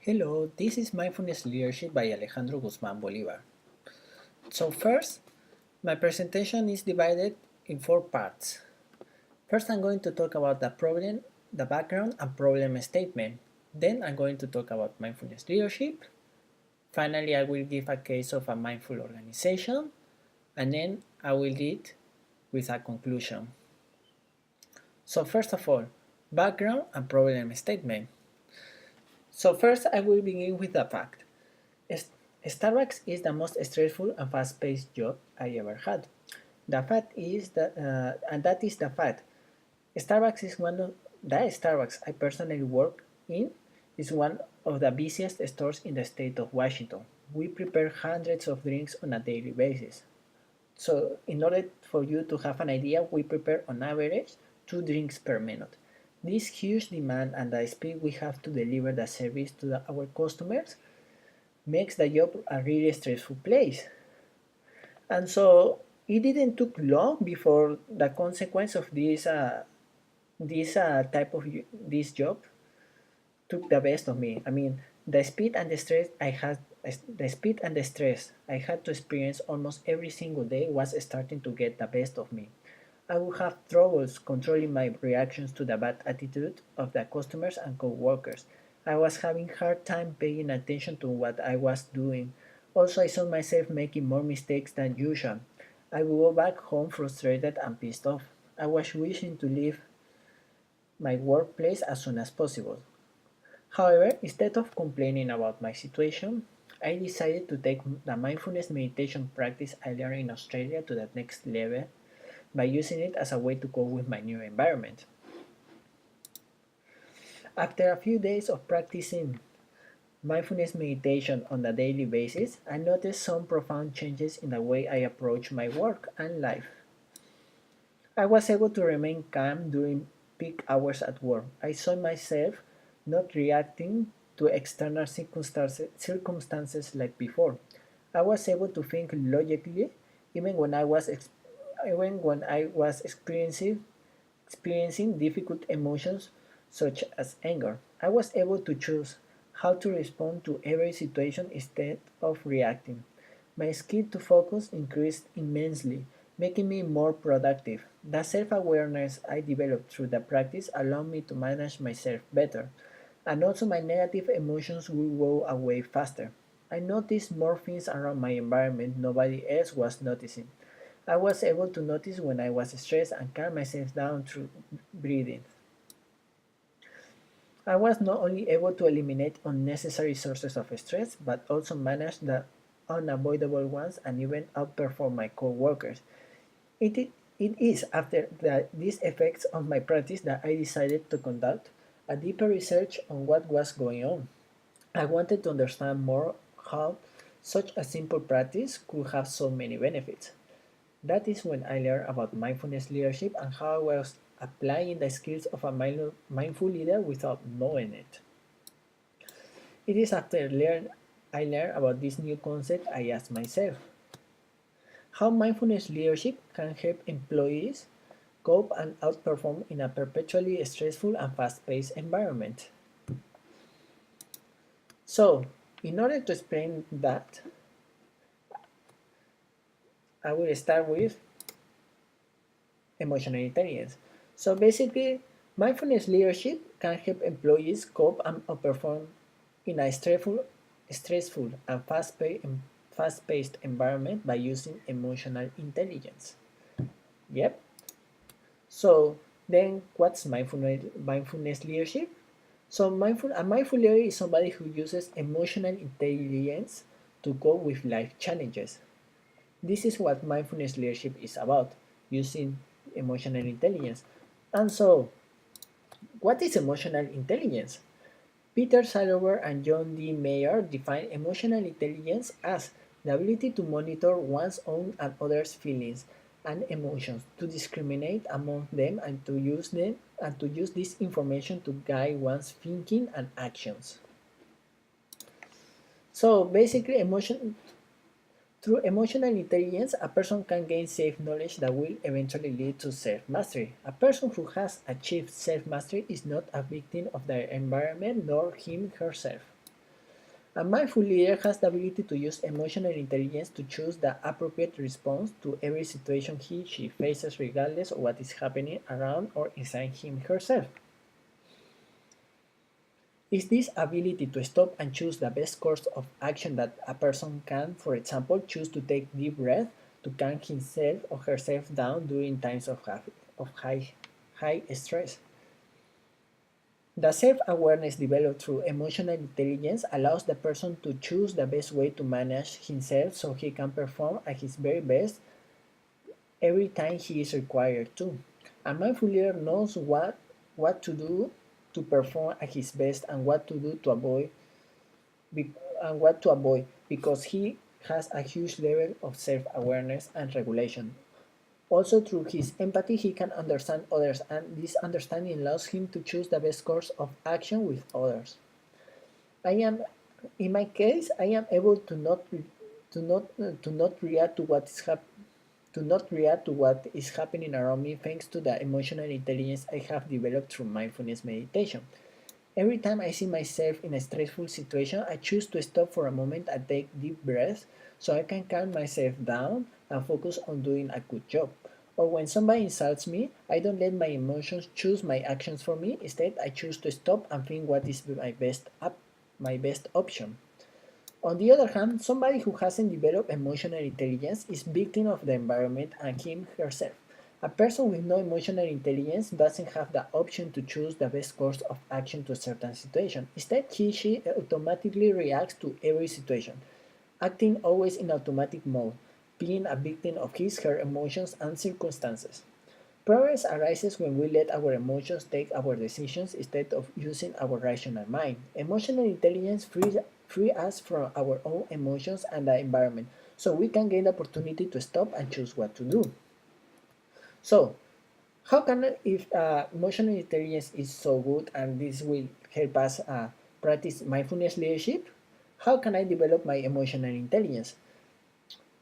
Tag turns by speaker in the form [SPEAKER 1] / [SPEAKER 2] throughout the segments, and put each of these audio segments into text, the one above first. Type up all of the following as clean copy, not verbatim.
[SPEAKER 1] Hello, this is Mindfulness Leadership by Alejandro Guzman Bolivar. So first, my presentation is divided in four parts. First, I'm going to talk about the problem, the background, and problem statement. Then I'm going to talk about mindfulness leadership. Finally, I will give a case of a mindful organization, and then I will lead with a conclusion. So first of all, background and problem statement. So first, I will begin with the fact. Starbucks is the most stressful and fast-paced job I ever had. The fact is that, and that is the fact. Starbucks is one of the Starbucks I personally work in is one of the busiest stores in the state of Washington. We prepare hundreds of drinks on a daily basis. So, in order for you to have an idea, we prepare on average 2 drinks per minute. This huge demand and the speed we have to deliver the service to our customers makes the job a really stressful place. And so it didn't took long before the consequence of this type of this job took the best of me. I mean, the speed and the stress I had to experience almost every single day was starting to get the best of me. I would have troubles controlling my reactions to the bad attitude of the customers and co-workers. I was having hard time paying attention to what I was doing. Also, I saw myself making more mistakes than usual. I would go back home frustrated and pissed off. I was wishing to leave my workplace as soon as possible. However, instead of complaining about my situation, I decided to take the mindfulness meditation practice I learned in Australia to the next level by using it as a way to cope with my new environment. After a few days of practicing mindfulness meditation on a daily basis, I noticed some profound changes in the way I approach my work and life. I was able to remain calm during peak hours at work. I saw myself not reacting to external circumstances like before. I was able to think logically even when I was experiencing difficult emotions such as anger. I was able to choose how to respond to every situation instead of reacting. My skill to focus increased immensely, making me more productive. The self-awareness I developed through the practice allowed me to manage myself better, and also my negative emotions will go away faster. I noticed more things around my environment nobody else was noticing. I was able to notice when I was stressed and calm myself down through breathing. I was not only able to eliminate unnecessary sources of stress, but also manage the unavoidable ones and even outperform my co-workers. It is after these effects of my practice that I decided to conduct a deeper research on what was going on. I wanted to understand more how such a simple practice could have so many benefits. That is when I learned about mindfulness leadership and how I was applying the skills of a mindful leader without knowing it. It is after I learned about this new concept I asked myself, how mindfulness leadership can help employees cope and outperform in a perpetually stressful and fast-paced environment. So, in order to explain that, I will start with emotional intelligence. So basically, mindfulness leadership can help employees cope and outperform in a stressful and fast-paced environment by using emotional intelligence. Yep. So then, what's mindfulness leadership? So a mindful leader is somebody who uses emotional intelligence to cope with life challenges. This is what mindfulness leadership is about, using emotional intelligence. And so, what is emotional intelligence? Peter Salover and John D. Mayer define emotional intelligence as the ability to monitor one's own and others' feelings and emotions, to discriminate among them and to use this information to guide one's thinking and actions. So basically through emotional intelligence, a person can gain self-knowledge that will eventually lead to self-mastery. A person who has achieved self-mastery is not a victim of their environment nor him herself. A mindful leader has the ability to use emotional intelligence to choose the appropriate response to every situation she faces regardless of what is happening around or inside him herself. Is this ability to stop and choose the best course of action that a person can, for example, choose to take deep breath to calm himself or herself down during times of high stress. The self-awareness developed through emotional intelligence allows the person to choose the best way to manage himself so he can perform at his very best every time he is required to. A mindful leader knows what to do to perform at his best and what to do to avoid and what to avoid because he has a huge level of self-awareness and regulation. Also, through his empathy, he can understand others, and this understanding allows him to choose the best course of action with others. I am, in my case, I am able to not react to to not react to what is happening around me thanks to the emotional intelligence I have developed through mindfulness meditation. Every time I see myself in a stressful situation, I choose to stop for a moment and take deep breaths so I can calm myself down and focus on doing a good job. Or when somebody insults me, I don't let my emotions choose my actions for me. Instead, I choose to stop and think what is my best option. On the other hand, somebody who hasn't developed emotional intelligence is victim of the environment and him herself. A person with no emotional intelligence doesn't have the option to choose the best course of action to a certain situation. Instead, she automatically reacts to every situation, acting always in automatic mode, being a victim of her emotions and circumstances. Progress arises when we let our emotions take our decisions instead of using our rational mind. Emotional intelligence free us from our own emotions and the environment, so we can gain the opportunity to stop and choose what to do. So, how can if emotional intelligence is so good and this will help us practice mindfulness leadership? How can I develop my emotional intelligence?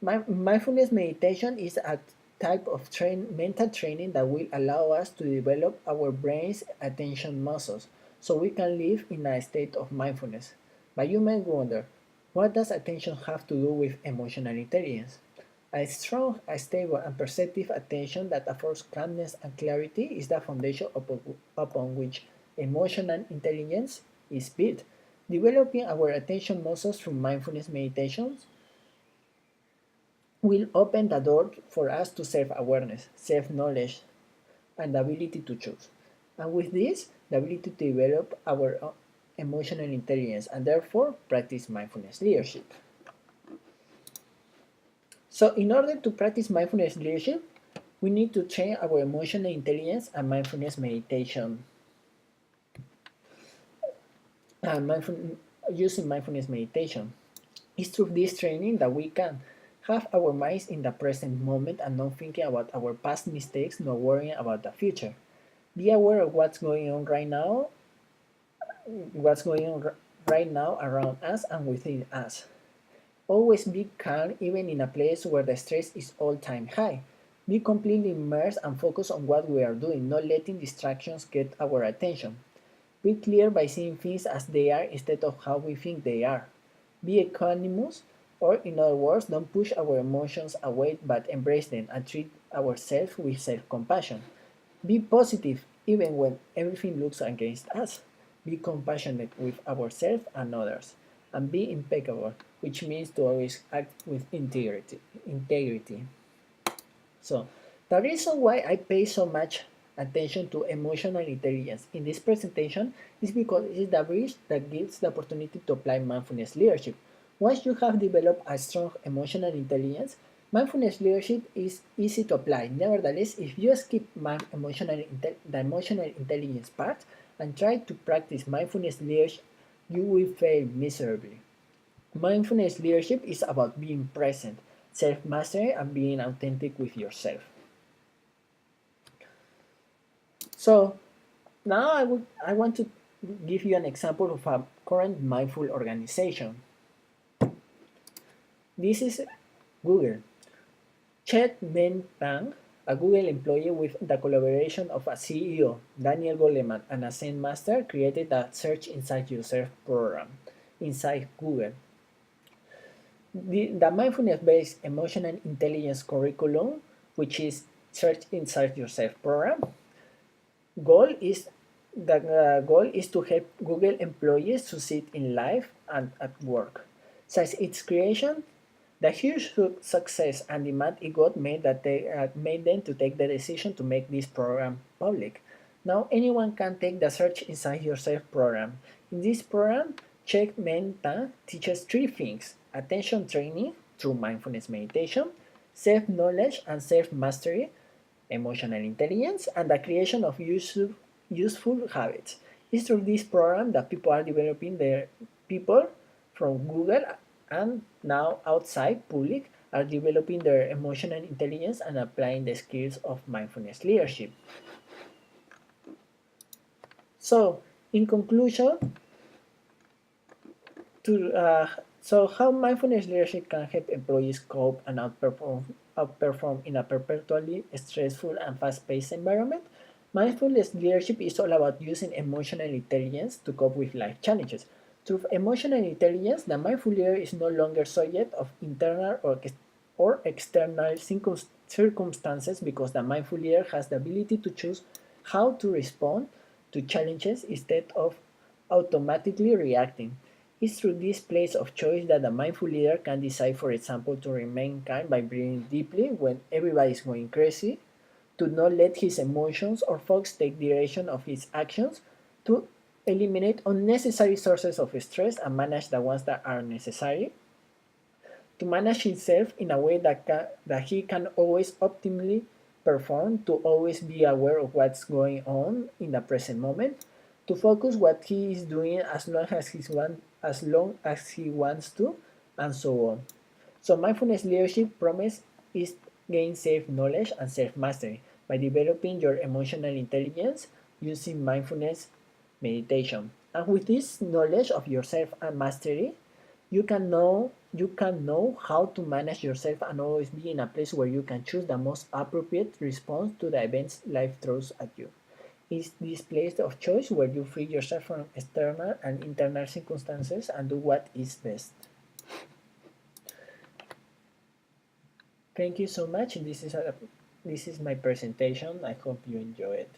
[SPEAKER 1] Mindfulness meditation is a type of mental training that will allow us to develop our brain's attention muscles so we can live in a state of mindfulness. But you may wonder, what does attention have to do with emotional intelligence? A strong, stable, and perceptive attention that affords calmness and clarity is the foundation upon which emotional intelligence is built. Developing our attention muscles through mindfulness meditations will open the door for us to self-awareness, self-knowledge, and the ability to choose. And with this, the ability to develop our emotional intelligence and therefore practice mindfulness leadership. So in order to practice mindfulness leadership, we need to train our emotional intelligence and mindfulness meditation. Using mindfulness meditation. It's through this training that we can have our minds in the present moment and not thinking about our past mistakes nor worrying about the future. Be aware of what's going on right now around us and within us. Always be calm even in a place where the stress is all-time high. Be completely immersed and focus on what we are doing, not letting distractions get our attention. Be clear by seeing things as they are instead of how we think they are. Be equanimous, or in other words, don't push our emotions away but embrace them and treat ourselves with self-compassion. Be positive even when everything looks against us. Be compassionate with ourselves and others. And be impeccable, which means to always act with integrity. So, the reason why I pay so much attention to emotional intelligence in this presentation is because it is the bridge that gives the opportunity to apply mindfulness leadership. Once you have developed a strong emotional intelligence, mindfulness leadership is easy to apply. Nevertheless, if you skip the emotional intelligence part and try to practice mindfulness leadership, you will fail miserably. Mindfulness leadership is about being present, self-mastery, and being authentic with yourself. So now I want to give you an example of a current mindful organization. This is Google. Chet Bang, a Google employee with the collaboration of a CEO, Daniel Goleman, and a Zen master, created a Search Inside Yourself program. inside Google. The mindfulness-based emotional intelligence curriculum, which is Search Inside Yourself program, goal is the goal is to help Google employees succeed in life and at work. Since its creation, the huge success and demand it got made them to take the decision to make this program public. Now anyone can take the Search Inside Yourself program. In this program, Check Menta teaches three things: attention training through mindfulness meditation, self-knowledge and self-mastery, emotional intelligence, and the creation of useful habits. It's through this program that people are developing their people from Google and now outside public are developing their emotional intelligence and applying the skills of mindfulness leadership. So, in conclusion, to so how mindfulness leadership can help employees cope and outperform in a perpetually stressful and fast-paced environment. Mindfulness leadership is all about using emotional intelligence to cope with life challenges. Through emotional intelligence, the mindful leader is no longer subject of internal or external circumstances, because the mindful leader has the ability to choose how to respond to challenges instead of automatically reacting. It's through this place of choice that the mindful leader can decide, for example, to remain calm by breathing deeply when everybody is going crazy, to not let his emotions or thoughts take the direction of his actions, to eliminate unnecessary sources of stress and manage the ones that are necessary, to manage himself in a way that he can always optimally perform, to always be aware of what's going on in the present moment, to focus what he is doing as long as he wants to, and so on. So mindfulness leadership promise is gain self-knowledge and self-mastery by developing your emotional intelligence using mindfulness meditation. And with this knowledge of yourself and mastery, you can know how to manage yourself and always be in a place where you can choose the most appropriate response to the events life throws at you. It's this place of choice where you free yourself from external and internal circumstances and do what is best. Thank you so much. This is my presentation. I hope you enjoy it.